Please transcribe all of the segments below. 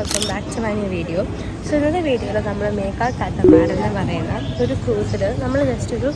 Welcome back to my new video. So ഇന്നത്തെ വീഡിയോയിൽ നമ്മൾ മേക്കാൾ കാത്തമാരൻ എന്ന് പറയുന്ന ഒരു ക്രൂസിൽ നമ്മൾ ജസ്റ്റ് ഒരു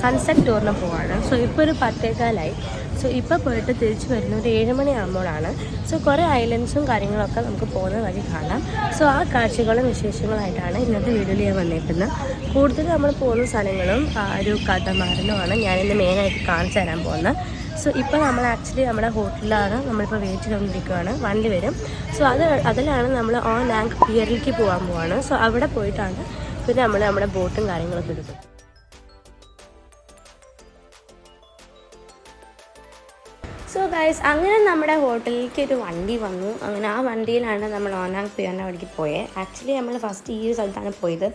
സൺസെറ്റ് ടൂറിന് പോവാണ്. സോ ഇപ്പോൾ ഒരു 10:15 സോ ഇപ്പോൾ പോയിട്ട് തിരിച്ചു വരുന്ന ഒരു 7 മണിയാകുമ്പോഴാണ്. സോ കുറേ ഐലൻഡ്സും കാര്യങ്ങളൊക്കെ നമുക്ക് പോകുന്ന വഴി കാണാം. സോ ആ കാഴ്ചകളും വിശേഷങ്ങളായിട്ടാണ് ഇന്നത്തെ വീഡിയോയിൽ ഞാൻ വന്നേക്കുന്നത്. കൂടുതൽ നമ്മൾ പോകുന്ന സ്ഥലങ്ങളും ഒരു കാത്തമാരനുമാണ് ഞാനിന്ന് മെയിനായിട്ട് കാണിച്ചു തരാൻ പോകുന്നത്. സോ ഇപ്പോൾ നമ്മൾ ആക്ച്വലി നമ്മുടെ ഹോട്ടലിലാണ് നമ്മളിപ്പോൾ വെയിറ്റ് ചെയ്തുകൊണ്ടിരിക്കുകയാണ്. വണ്ടി വരും. സോ അതിലാണ് നമ്മൾ ഓൺ ആങ്ക് പിയറിലേക്ക് പോകാൻ പോവാണ്. സോ അവിടെ പോയിട്ടാണ് പിന്നെ നമ്മുടെ ബോട്ടും കാര്യങ്ങളൊക്കെ എടുക്കും. സോ ഗൈസ്, അങ്ങനെ നമ്മുടെ ഹോട്ടലിലേക്ക് ഒരു വണ്ടി വന്നു. അങ്ങനെ ആ വണ്ടിയിലാണ് നമ്മൾ ഓനാങ് പിയറിൻ്റെ അവിടേക്ക് പോയത്. ആക്ച്വലി നമ്മൾ ഫസ്റ്റ് ഈ ഒരു സ്ഥലത്താണ് പോയത്.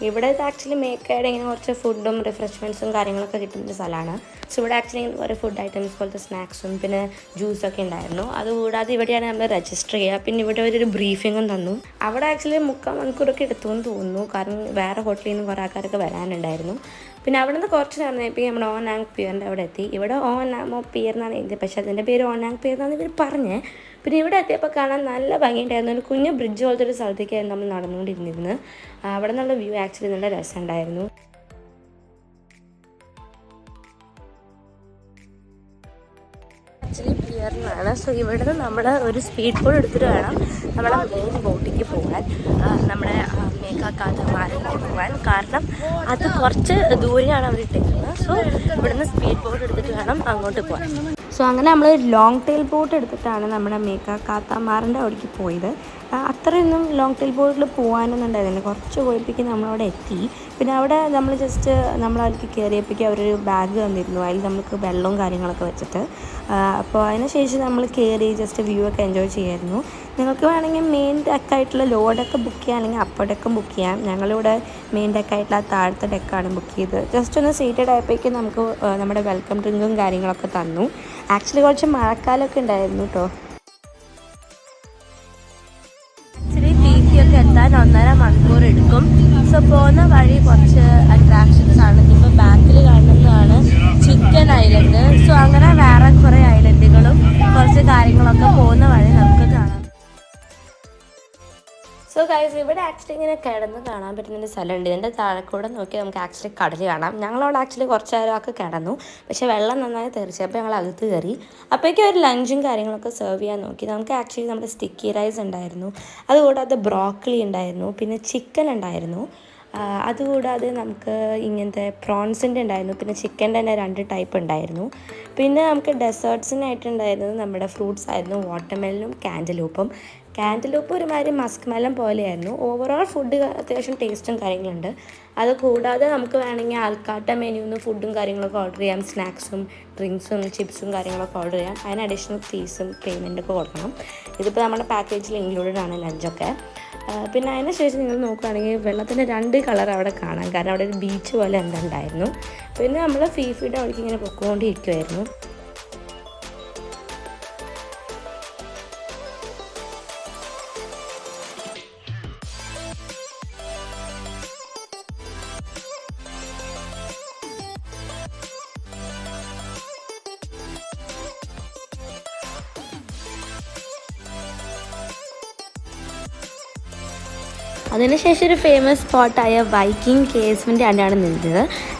ഇവിടെ ആക്ച്വലി മേക്കയുടെ ഇങ്ങനെ കുറച്ച് ഫുഡും റിഫ്രഷ്മെൻറ്റ്സും കാര്യങ്ങളൊക്കെ കിട്ടുന്ന സ്ഥലമാണ്. സോ ഇവിടെ ആക്ച്വലി കുറേ ഫുഡ് ഐറ്റംസ് പോലത്തെ സ്നാക്സും പിന്നെ ജ്യൂസൊക്കെ ഉണ്ടായിരുന്നു. അതുകൂടാതെ ഇവിടെയാണ് നമ്മൾ രജിസ്റ്റർ ചെയ്യുക. പിന്നെ ഇവിടെ ഒരു ബ്രീഫിങ്ങും തന്നു. അവിടെ ആക്ച്വലി 3/4 മണിക്കൂറൊക്കെ എടുത്തുവെന്ന് തോന്നുന്നു. കാരണം വേറെ ഹോട്ടലിൽ നിന്ന് കുറേ ആൾക്കാരൊക്കെ വരാനുണ്ടായിരുന്നു. പിന്നെ അവിടെ നിന്ന് കുറച്ച് നടന്നപ്പോൾ നമ്മുടെ ഓനാങ് പിയറിൻ്റെ അവിടെ എത്തി. ഇവിടെ ഓനാമോ പിയർ എന്നാണ് എഴുതിയത്, പക്ഷേ അതിൻ്റെ പേര് ഓനാങ് പിയർ എന്നാണ് ഇവർ പറഞ്ഞത്. പിന്നെ ഇവിടെ എത്തിയപ്പോൾ കാണാൻ നല്ല ഭംഗിയുണ്ടായിരുന്നു. ഒരു കുഞ്ഞ് ബ്രിഡ്ജ് പോലത്തെ ഒരു സ്ഥലത്തേക്കായിരുന്നു നമ്മൾ നടന്നുകൊണ്ടിരുന്നിരുന്നത്. അവിടെ നിന്നുള്ള വ്യൂ ആക്ച്വലി നല്ല രസമുണ്ടായിരുന്നു. ആക്ച്വലി പിയറിനാണ്. സോ ഇവിടുന്ന് നമ്മൾ ഒരു സ്പീഡ് ബോട്ട് എടുത്തിട്ട് വേണം നമ്മളെ മെയിൻ ബോട്ടിലേക്ക് പോകാൻ, നമ്മുടെ മേക്കാക്കാത്തമാരിലേക്ക് പോകാൻ. കാരണം അത് കുറച്ച് ദൂരെയാണ് അവർ ഇട്ടേക്കുന്നത്. സോ ഇവിടുന്ന് സ്പീഡ് ബോട്ട് എടുത്തിട്ട് വേണം അങ്ങോട്ട് പോകാൻ. സോ അങ്ങനെ നമ്മൾ ലോങ് ടെയിൽ ബോട്ട് എടുത്തിട്ടാണ് നമ്മുടെ മേക്കാക്കാത്തമാറിൻ്റെ അവിടേക്ക് പോയത്. അത്രയൊന്നും ലോങ് ടെയിൽ ബോട്ടിൽ പോകാനൊന്നും ഉണ്ടായിരുന്നില്ല. കുറച്ച് പോയപ്പോഴേക്കും നമ്മളവിടെ എത്തി. പിന്നെ അവിടെ നമ്മൾ ജസ്റ്റ് നമ്മളതിലേക്ക് കയറിയപ്പോഴേക്കും അവരൊരു ബാഗ് തന്നിരുന്നു. അതിൽ നമുക്ക് വെള്ളവും കാര്യങ്ങളൊക്കെ വെച്ചിട്ട്. അപ്പോൾ അതിന് ശേഷം നമ്മൾ കയറി ജസ്റ്റ് വ്യൂ ഒക്കെ എൻജോയ് ചെയ്യായിരുന്നു. നിങ്ങൾക്ക് വേണമെങ്കിൽ മെയിൻ ഡെക്കായിട്ടുള്ള ലോഡൊക്കെ ബുക്ക് ചെയ്യുക, അല്ലെങ്കിൽ അപ്പർ ഡെക്കും ബുക്ക് ചെയ്യാം. ഞങ്ങളിവിടെ മെയിൻ ഡെക്കായിട്ടുള്ള താഴത്തെ ഡെക്കാണ് ബുക്ക് ചെയ്തത്. ജസ്റ്റ് ഒന്ന് സീറ്റഡ് ആയപ്പോഴേക്കും നമുക്ക് നമ്മുടെ വെൽക്കം ഡ്രിങ്കും കാര്യങ്ങളൊക്കെ തന്നു. ആക്ച്വലി കുറച്ച് മഴക്കാലമൊക്കെ ഉണ്ടായിരുന്നു കേട്ടോ. ആക്ച്വലി ടി.സിയൊക്കെ എത്താൻ 1.5 മണിക്കൂർ എടുക്കും. സോ പോകുന്ന വഴി കുറച്ച് അട്രാക്ഷൻസ് ആണ്. ഇപ്പോൾ ബാക്കിൽ കാണുന്നതാണ് ചിക്കൻ ഐലൻഡ്. സോ അങ്ങനെ വേറെ കുറേ ഐലൻഡുകളും കുറച്ച് കാര്യങ്ങളൊക്കെ പോകുന്ന വഴി നമുക്ക് കാണാം. സോ ഗൈസ്, ഇവിടെ ആക്ച്വലി ഇങ്ങനെ കിടന്ന് കാണാൻ പറ്റുന്നൊരു സ്ഥലമുണ്ട്. ഇതിൻ്റെ താഴെക്കൂടെ നോക്കി നമുക്ക് ആക്ച്വലി കടൽ കാണാം. ഞങ്ങളവിടെ ആക്ച്വലി കുറച്ച് നേരമൊക്കെ കിടന്നു, പക്ഷേ വെള്ളം നന്നായി തെറിച്ചപ്പോൾ ഞങ്ങൾ അകത്ത് കയറി. അപ്പോഴേക്കും ഒരു ലഞ്ചും കാര്യങ്ങളൊക്കെ സെർവ് ചെയ്യാൻ നോക്കി. നമുക്ക് ആക്ച്വലി നമ്മുടെ സ്റ്റിക്കി റൈസ് ഉണ്ടായിരുന്നു, അതുകൂടാതെ ബ്രോക്കലി ഉണ്ടായിരുന്നു, പിന്നെ ചിക്കൻ ഉണ്ടായിരുന്നു. അതുകൂടാതെ നമുക്ക് ഇങ്ങനത്തെ പ്രോൺസിൻ്റെ ഉണ്ടായിരുന്നു, പിന്നെ ചിക്കൻ്റെ തന്നെ 2 ടൈപ്പ് ഉണ്ടായിരുന്നു. പിന്നെ നമുക്ക് ഡെസേർട്ട്സിനായിട്ടുണ്ടായിരുന്നത് നമ്മുടെ ഫ്രൂട്ട്സ് ആയിരുന്നു, വാട്ടർമെലനും കാൻറ്റലൂപ്പ് ഒരുമാതിരി മസ്ക് മെലൻ പോലെയായിരുന്നു. ഓവറോൾ ഫുഡ് അത്യാവശ്യം ടേസ്റ്റും കാര്യങ്ങളുണ്ട്. അതുകൂടാതെ നമുക്ക് വേണമെങ്കിൽ ആൽക്കാട്ട മെനുന്ന് ഫുഡും കാര്യങ്ങളൊക്കെ ഓർഡർ ചെയ്യാം. സ്നാക്സും ഡ്രിങ്ക്സും ചിപ്സും കാര്യങ്ങളൊക്കെ ഓർഡർ ചെയ്യാം. അതിന് അഡീഷണൽ ഫീസും പേയ്മെൻറ്റൊക്കെ കൊടുക്കണം. ഇതിപ്പോൾ നമ്മുടെ പാക്കേജിൽ ഇൻക്ലൂഡഡ് ആണ് ലഞ്ചൊക്കെ. പിന്നെ അതിന് ശേഷം നിങ്ങൾ നോക്കുകയാണെങ്കിൽ വെള്ളത്തിൻ്റെ 2 കളർ അവിടെ കാണാം. കാരണം അവിടെ ഒരു ബീച്ച് പോലെ ഉണ്ടായിരുന്നു. പിന്നെ നമ്മൾ ഫീഫിയുടെ അവിടേക്ക് ഇങ്ങനെ പൊക്കോണ്ടിരിക്കുമായിരുന്നു. അതിനുശേഷം ഒരു ഫേമസ് സ്പോട്ടായ വൈക്കിംഗ് കേവ്സിൻ്റെ അവിടെയാണ് നിന്നത്.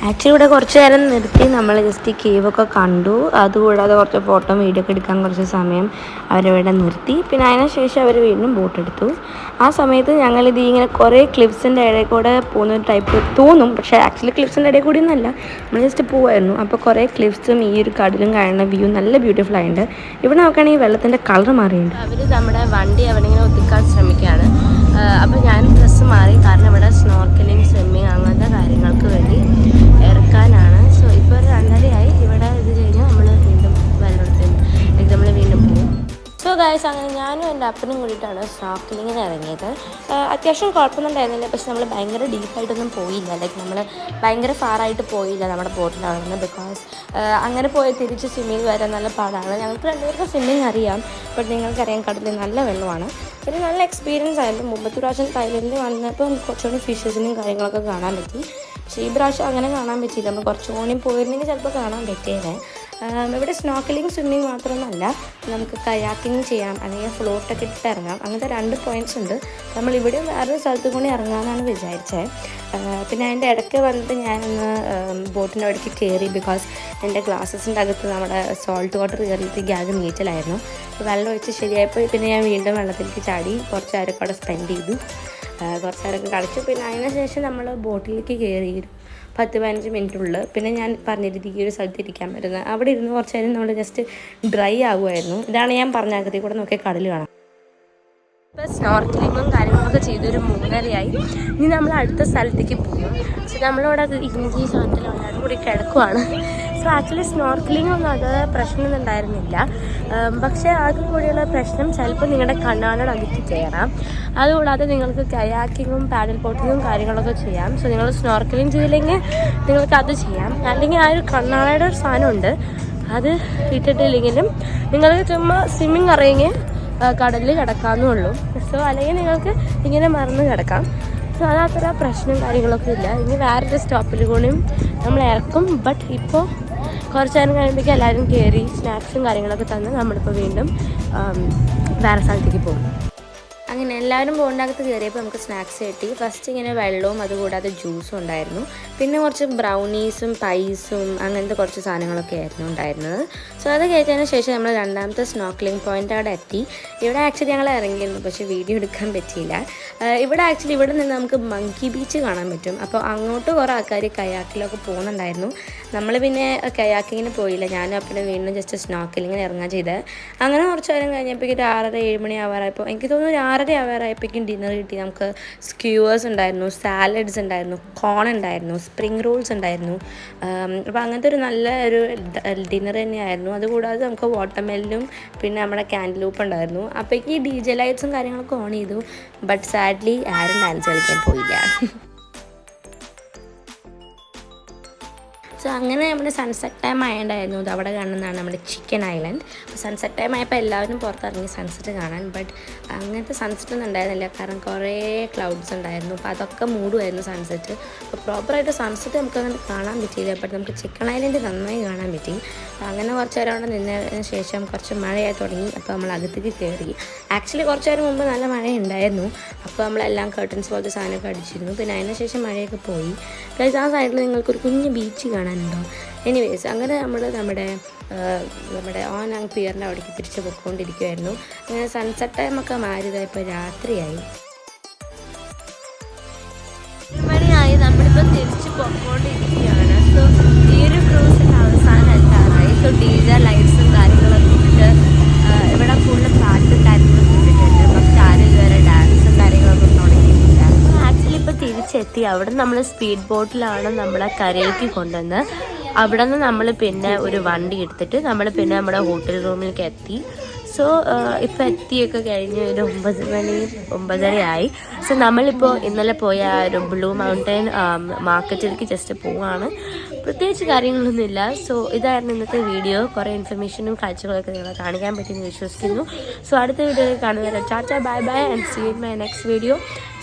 ആക്ച്വലി ഇവിടെ കുറച്ച് നേരം നിർത്തി നമ്മൾ ജസ്റ്റ് ഈ കേവൊക്കെ കണ്ടു. അതുകൂടാതെ കുറച്ച് ഫോട്ടോ വീഡിയോ ഒക്കെ എടുക്കാൻ കുറച്ച് സമയം അവരവിടെ നിർത്തി. പിന്നെ അതിനുശേഷം അവർ വീണ്ടും ബോട്ട് എടുത്തു. ആ സമയത്ത് ഞങ്ങളിത് ഇങ്ങനെ കുറേ ക്ലിഫ്സിൻ്റെ ഇടയിൽ കൂടെ പോകുന്ന ഒരു ടൈപ്പ് തോന്നും, പക്ഷേ ആക്ച്വലി ക്ലിഫ്സിൻ്റെ ഇടയിൽ കൂടി ഒന്നല്ല, നമ്മൾ ജസ്റ്റ് പോവായിരുന്നു. അപ്പോൾ കുറേ ക്ലിഫ്സും ഈ ഒരു കടലും കാണുന്ന വ്യൂ നല്ല ബ്യൂട്ടിഫുൾ ആയിട്ടുണ്ട്. ഇവിടെ നോക്കുകയാണെങ്കിൽ വെള്ളത്തിൻ്റെ കളർ മാറിയിട്ടുണ്ട്. അവർ നമ്മുടെ വണ്ടി അവിടെ ഇങ്ങനെ ഒതുക്കാൻ ശ്രമിക്കുകയാണ്. അപ്പോൾ ഞാൻ ഡ്രസ്സ് മാറി, കാരണം ഇവിടെ സ്നോർക്കലിംഗ് സ്വിമ്മിങ് അങ്ങനത്തെ കാര്യങ്ങൾക്ക് വേണ്ടി ഇറക്കാനാണ്. സോ ഇപ്പോൾ 2:30 ഇവിടെ ഇത് കഴിഞ്ഞാൽ നമ്മൾ വീണ്ടും നമ്മൾ വീണ്ടും പോകും. സോ ഗൈസ്, അങ്ങനെ ഞാനും എൻ്റെ അപ്പനും കൂടിയിട്ടാണ് സ്നോർക്കലിങ്ങിന് ഇറങ്ങിയത്. അത്യാവശ്യം കുഴപ്പമൊന്നും ഉണ്ടായിരുന്നില്ല, പക്ഷെ നമ്മൾ ഭയങ്കര ഡീപ്പായിട്ടൊന്നും പോയില്ല. ലൈക്ക് നമ്മൾ ഭയങ്കര ഫാറായിട്ട് പോയില്ല നമ്മുടെ ബോട്ടിലാണെന്ന്. ബിക്കോസ് അങ്ങനെ പോയി തിരിച്ച് സ്വിമ്മിങ് വരാൻ നല്ല പാടാണ്. ഞങ്ങൾക്ക് 2 പേർക്കും സ്വിമ്മിങ് അറിയാം, ബട്ട് നിങ്ങൾക്കറിയാം കടലിൽ നല്ല വെള്ളമാണ്. പിന്നെ നല്ല എക്സ്പീരിയൻസ് ആയിരുന്നു. മുമ്പത്തെ പ്രാവശ്യം തായ്ലൻഡിൽ വന്നപ്പോൾ നമുക്ക് കുറച്ചുകൂടി ഫിഷസിനും കാര്യങ്ങളൊക്കെ കാണാൻ പറ്റി. പക്ഷേ ഈ പ്രാവശ്യം അങ്ങനെ കാണാൻ പറ്റിയില്ല. നമ്മൾ കുറച്ചുകൂടി പോയിരുന്നെങ്കിൽ ചിലപ്പോൾ കാണാൻ പറ്റിയത്. ഇവിടെ സ്നോർക്കലിംഗ് സ്വിമ്മിങ് മാത്രമൊന്നുമല്ല, നമുക്ക് കയാക്കിങ് ചെയ്യാം, അല്ലെങ്കിൽ ഫ്ലോട്ടൊക്കെ ഇട്ടിട്ട് ഇറങ്ങാം. അങ്ങനത്തെ 2 പോയിൻറ്റ്സ് ഉണ്ട്. നമ്മളിവിടെ വേറൊരു സ്ഥലത്ത് കൂടി ഇറങ്ങാമെന്നാണ് വിചാരിച്ചത്. പിന്നെ അതിൻ്റെ ഇടയ്ക്ക് വന്നിട്ട് ഞാനൊന്ന് ബോട്ടിൻ്റെ അവിടേക്ക് കയറി. ബിക്കോസ് എൻ്റെ ഗ്ലാസ്സസിൻ്റെ അകത്ത് നമ്മുടെ സോൾട്ട് വാട്ടർ കയറിയിട്ട് ഗ്യാഗ് നീറ്റലായിരുന്നു. അപ്പോൾ വെള്ളം ഒഴിച്ച് ശരിയായപ്പോൾ പിന്നെ ഞാൻ വീണ്ടും വെള്ളത്തിലേക്ക് ചാടി കുറച്ച് നേരമൊക്കെ അവിടെ സ്പെൻഡ് ചെയ്തു. കുറച്ച് നേരമൊക്കെ കളിച്ചു. പിന്നെ അതിന് ശേഷം നമ്മൾ ബോട്ടിലേക്ക് കയറി 10-15 മിനിറ്റുള്ളിൽ. പിന്നെ ഞാൻ പറഞ്ഞിരുന്നത് ഈ ഒരു സ്ഥലത്ത് ഇരിക്കാൻ പറ്റുന്നത്. അവിടെ ഇരുന്ന് കുറച്ച് നേരം നമ്മൾ ജസ്റ്റ് ഡ്രൈ ആകുമായിരുന്നു. ഇതാണ് ഞാൻ പറഞ്ഞ അകത്തിൽ കൂടെ നോക്കിയാൽ കടൽ കാണാം. ഇപ്പോൾ സ്നോർക്കലിങ്ങും കാര്യങ്ങളൊക്കെ ചെയ്തൊരു 3:30ആയി. ഇനി നമ്മൾ അടുത്ത സ്ഥലത്തേക്ക് പോകും. പക്ഷെ നമ്മളിവിടെ ഈ സാധനത്തിൽ എല്ലാവരും കൂടി കിടക്കുവാണ്. സോ ആക്ച്വലി സ്നോർക്കലിംഗ് ഒന്നും അത് പ്രശ്നമൊന്നും ഉണ്ടായിരുന്നില്ല. പക്ഷേ അത് കൂടിയുള്ള പ്രശ്നം ചിലപ്പോൾ നിങ്ങളുടെ കണ്ണാടിയുടെ അകത്ത് കയറാം. അതുകൂടാതെ നിങ്ങൾക്ക് കയാക്കിങ്ങും പാഡൽ ബോട്ടിങ്ങും കാര്യങ്ങളൊക്കെ ചെയ്യാം. സോ നിങ്ങൾ സ്നോർക്കലിംഗ് ചെയ്തില്ലെങ്കിൽ നിങ്ങൾക്ക് അത് ചെയ്യാം. അല്ലെങ്കിൽ ആ ഒരു കണ്ണാടിയുടെ ഒരു സാധനമുണ്ട്, അത് ഇട്ടിട്ടില്ലെങ്കിലും നിങ്ങൾക്ക് ചുമ്മാ സ്വിമ്മിങ് അറിയെങ്കിൽ കടലിൽ കിടക്കാമെന്നേ ഉള്ളൂ. സോ അല്ലെങ്കിൽ നിങ്ങൾക്ക് ഇങ്ങനെ മറന്ന് കിടക്കാം. സോ അതത്ര പ്രശ്നം കാര്യങ്ങളൊക്കെ ഇല്ല. ഇനി വേറൊരു സ്റ്റോപ്പിൽ കൂടിയും നമ്മൾ ഇറക്കും. ബട്ട് ഇപ്പോൾ കുറച്ച് നേരം കഴിയുമ്പോഴേക്കും എല്ലാവരും കയറി സ്നാക്സും കാര്യങ്ങളൊക്കെ തന്ന് നമ്മളിപ്പോൾ വീണ്ടും വേറെ സ്ഥലത്തേക്ക് പോകും. അങ്ങനെ എല്ലാവരും ബോണ്ടിനകത്ത് കയറിയപ്പോൾ നമുക്ക് സ്നാക്സ് കിട്ടി. ഫസ്റ്റ് ഇങ്ങനെ വെള്ളവും അതുകൂടാതെ ജ്യൂസും ഉണ്ടായിരുന്നു. പിന്നെ കുറച്ച് ബ്രൗണീസും പൈസും അങ്ങനത്തെ കുറച്ച് സാധനങ്ങളൊക്കെ ആയിരുന്നു ഉണ്ടായിരുന്നത്. സോ അത് കഴിച്ചതിന് ശേഷം നമ്മൾ രണ്ടാമത്തെ സ്നോർക്കലിംഗ് പോയിൻ്റ് അവിടെ എത്തി. ഇവിടെ ആക്ച്വലി ഞങ്ങൾ ഇറങ്ങിയിരുന്നു, പക്ഷേ വീഡിയോ എടുക്കാൻ പറ്റിയില്ല. ഇവിടെ നിന്ന് നമുക്ക് മങ്കി ബീച്ച് കാണാൻ പറ്റും. അപ്പോൾ അങ്ങോട്ട് കുറേ ആൾക്കാർ കയാക്കിലൊക്കെ പോകുന്നുണ്ടായിരുന്നു. നമ്മൾ പിന്നെ കയാക്കിങ്ങിന് പോയില്ല. ഞാനും അപ്പം വീണ്ടും ജസ്റ്റ് സ്നോർക്കലിങ്ങിന് ഇറങ്ങാൻ ചെയ്തത്. അങ്ങനെ കുറച്ച് നേരം കഴിഞ്ഞപ്പോഴേക്കും ഒരു 6:30-7 മണി ആവാറായപ്പോൾ എനിക്ക് തോന്നുന്നു 6:30 ആവാറായപ്പോഴേക്കും ഡിന്നർ കിട്ടി. നമുക്ക് സ്ക്യൂവേഴ്സ് ഉണ്ടായിരുന്നു, സാലഡ്സ് ഉണ്ടായിരുന്നു, കോൺ ഉണ്ടായിരുന്നു, സ്പ്രിംഗ് റോൾസ് ഉണ്ടായിരുന്നു. അപ്പോൾ അങ്ങനത്തെ ഒരു നല്ല ഒരു ഡിന്നർ തന്നെയായിരുന്നു. അതുകൂടാതെ നമുക്ക് വാട്ടർമെലനും പിന്നെ നമ്മുടെ ക്യാൻഡിലൂപ്പ് ഉണ്ടായിരുന്നു. അപ്പോഴേക്ക് ഈ DJ ലൈറ്റ്സും കാര്യങ്ങളൊക്കെ ഓൺ ചെയ്തു. ബട്ട് സാഡ്ലി ആരും ഡാൻസ് കളിക്കാൻ പോയില്ല. സോ അങ്ങനെ നമ്മുടെ സൺസെറ്റ് ടൈം ആയതുകൊണ്ടായിരുന്നു ഇത് അവിടെ കാണുന്നതാണ് നമ്മുടെ ചിക്കൻ ഐലൻഡ്. അപ്പോൾ സൺസെറ്റ് ടൈം ആയപ്പോൾ എല്ലാവരും പുറത്തിറങ്ങി സൺസെറ്റ് കാണാൻ. ബട്ട് അങ്ങനത്തെ സൺസെറ്റ് ഒന്നും ഉണ്ടായിരുന്നില്ല, കാരണം കുറേ ക്ലൗഡ്സ് ഉണ്ടായിരുന്നു. അപ്പോൾ അതൊക്കെ മൂടുമായിരുന്നു സൺസെറ്റ്. അപ്പോൾ പ്രോപ്പറായിട്ട് സൺസെറ്റ് നമുക്ക് അങ്ങനെ കാണാൻ പറ്റിയില്ല. ബട്ട് നമുക്ക് ചിക്കൻ ഐലൻഡ് നന്നായി കാണാൻ പറ്റി. അപ്പോൾ അങ്ങനെ കുറച്ച് നേരം അവിടെ നിന്നതിന് ശേഷം കുറച്ച് മഴയായി തുടങ്ങി. അപ്പോൾ നമ്മൾ അകത്തേക്ക് കയറി. ആക്ച്വലി കുറച്ച് നേരം മുമ്പ് നല്ല മഴ ഉണ്ടായിരുന്നു. അപ്പോൾ നമ്മളെല്ലാം കർട്ടൻസ് പോലത്തെ സാധനമൊക്കെ അടിച്ചിരുന്നു. പിന്നെ അതിന് ശേഷം മഴയൊക്കെ പോയി. പ്ലസ് ആ സൈഡിൽ നിങ്ങൾക്കൊരു കുഞ്ഞ് ബീച്ച് കാണാനുണ്ടോ? എനിവേസ് അങ്ങനെ നമ്മുടെ ഓനാങ് പിയറിൻ്റെ അവിടേക്ക് തിരിച്ച് പോയിക്കൊണ്ടിരിക്കുമായിരുന്നു. അങ്ങനെ സൺസെറ്റ് ടൈമൊക്കെ മാറിയതായപ്പോൾ രാത്രിയായി. മണിയായി നമ്മളിപ്പോൾ തിരിച്ച് പോയിക്കൊണ്ടിരിക്കുകയാണ്. സോ ഈ ഒരു ക്രൂസിൻ്റെ അവസാനം എത്താറായി. സോ DJ ലൈറ്റ്സും കാര്യങ്ങളൊക്കെ ഇട്ടിട്ട് ഇവിടെ ഫുള്ള് പാട്ടും കാര്യങ്ങളൊക്കെ ഇട്ടിട്ടുണ്ട്. പക്ഷെ ആരും ഇതുവരെ ഡാൻസും കാര്യങ്ങളൊക്കെ തുടങ്ങിയിട്ടില്ല. ആക്ച്വലി ഇപ്പോൾ തിരിച്ചെത്തി. അവിടെ നമ്മൾ സ്പീഡ് ബോട്ടിലാണ് നമ്മളെ കരയിലേക്ക് കൊണ്ടുവന്ന്. അവിടെ നിന്ന് നമ്മൾ പിന്നെ ഒരു വണ്ടി എടുത്തിട്ട് നമ്മൾ പിന്നെ നമ്മുടെ ഹോട്ടൽ റൂമിലേക്ക് എത്തി. സോ ഇപ്പോൾ എത്തിയൊക്കെ കഴിഞ്ഞ് ഒരു 9 മണി 9:30 സോ നമ്മളിപ്പോൾ ഇന്നലെ പോയ ഒരു ബ്ലൂ മൗണ്ടൻ മാർക്കറ്റിലേക്ക് ജസ്റ്റ് പോവുകയാണ്. പ്രത്യേകിച്ച് കാര്യങ്ങളൊന്നുമില്ല. സോ ഇതായിരുന്നു ഇന്നത്തെ വീഡിയോ. കുറേ ഇൻഫർമേഷനും കാഴ്ചകളൊക്കെ നിങ്ങളെ കാണിക്കാൻ പറ്റുമെന്ന് വിശ്വസിക്കുന്നു. സോ അടുത്ത വീഡിയോയിൽ കാണുന്നവരെ tata bye bye and see in my next video.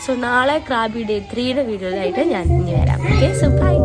So നാളെ ക്രാബി ഡേ 3യുടെ വീഡിയോയിലായിട്ട് ഞാൻ ഇനി വരാം. Okay, so by.